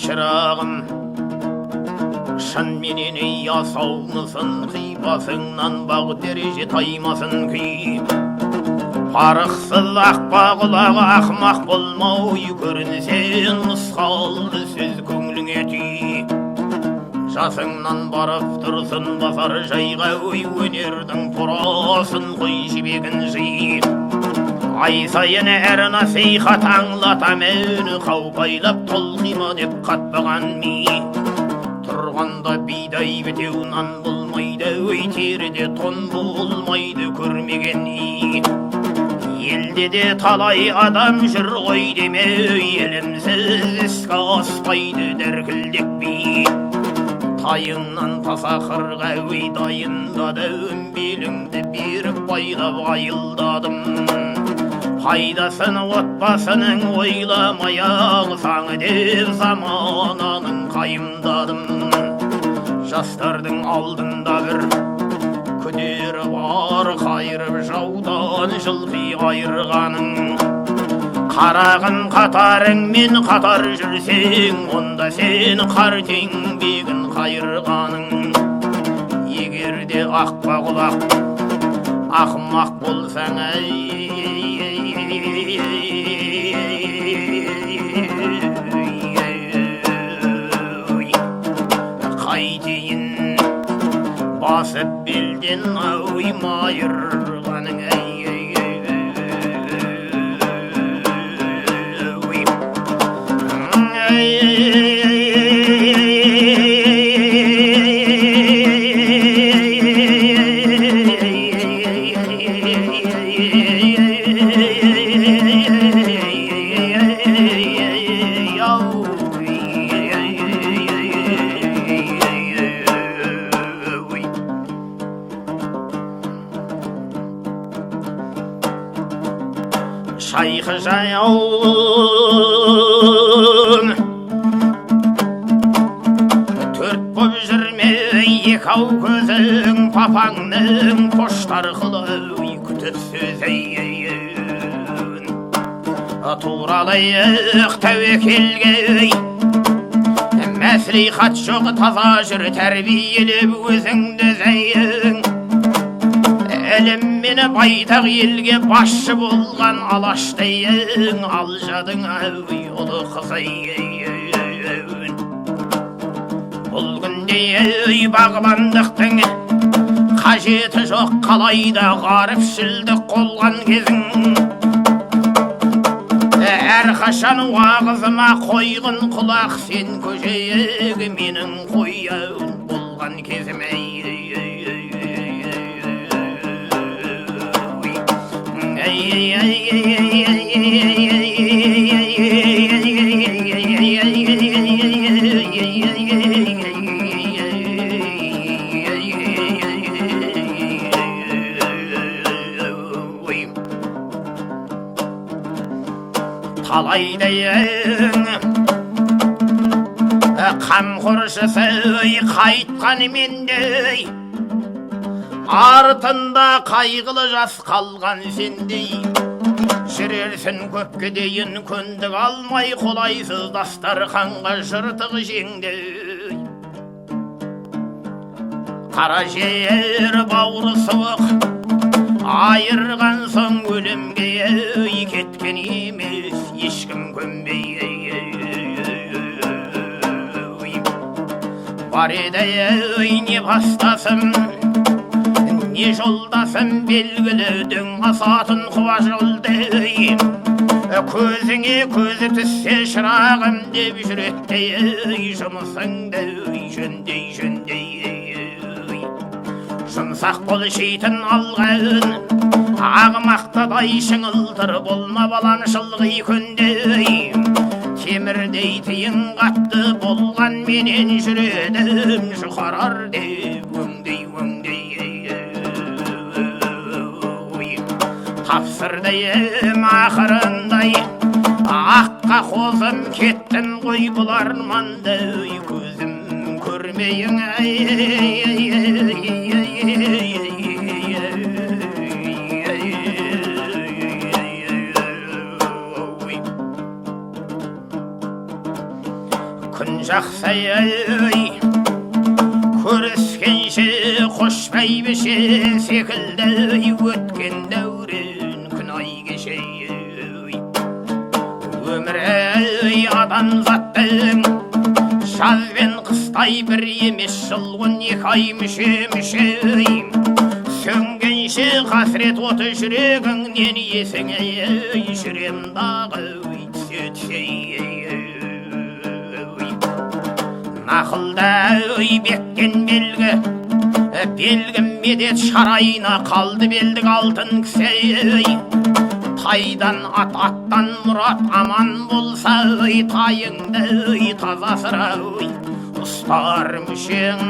шырағым, шын менен ей асаумысың, қипасыңнан бақ дереже таймасын күй. Парықсыз ақпағылағы ақмақ болмау, көрінсен мысқалды сөз көңіліңе түй. Жасыңнан барып тұрсын басар жайға, өнердің тұрасын қой жібегін жи. Ай сайын әр насихат аңлатам, өні қаупайлап толқима деп қатпаған ми. Тұрғанда бидай бітеу нан болмайды, теріде тон болмайды көрмеген үй. Елде де талай адам жүр ғой деме, елімсіз іске аспайды дәркілдек би. Тайыңнан тасақырға өй дайындадым, беліңді беріп байлап айылдадым. Пайдасын отбасының ойламай ағысаңы деп замананың қайымдадым. Жастардың алдында бір күдері бар, қайырып жаудан жылқи айырғаның. Қарағын қатарыңмен қатар жүрсең, онда сен қарт еңбегін қайырғаның. Егерде аққа құлақ ақымақ болсаң, қайтейін басып белден майырғаның. Шайқы жаяуын төрт боп жүрме, екі-ау көзің папаңның поштар қылы күтіп сөзейін. Туралайық тәуекелге, мәслихат жоқ таза жүр тәрбиелеп өзіңді зәйін. Әлім мені байтақ елге басшы болған алаштайын, алжадың әуй ұлы қызайын. Бұл күнде бағбандықтың қажеті жоқ, қалайда ғаріпшілдік қолған кезің. Әрқашан уағызыма қойғын құлақ, сен көжегі менің қойын болған кезім. Талайдайын қамқоршысы қайтқан мендей, артында қайғылы жас қалған сендей. Жүрерсін көпке дейін көндік алмай, қолайсыз дастарханға жыртық жеңдей. Қара жер бауыры суық, айырған соң өлімге кеткен емес ешкім көнбей. Бар еді не бастасым, не жолдасым белгілі, дөң асатын қуа жолдай. Көзіңе көзі түссе шырағым деп жүретті, жұмысыңды жөндей. Жұмсақ бол шейтін алғын, ағымақтадай шыңылтыр болма балам шылғи көндей. Темірдей тиын қатты болған менен жүредім, жұқарар деп өңдей. Тапсырдайым ақырындай, аққа қозым кеттім ғой бұл арманды, көзім көрмейін. Күн жақсы ей көріскенше қош бәйбіше секілді өткен дәурен күн ай кеше өмір ей адамзаттың жаз бен қыстай бір емес жыл 12 ай мүше сөнгенше қасірет оты жүрегіңнен есіңе жүрем дағы түсе нақылда беккен белгі медет шарайына қалды белдік алтын кісі тайдан аттан мұрат аман болса тайыңды таза асыра ұстар мүшең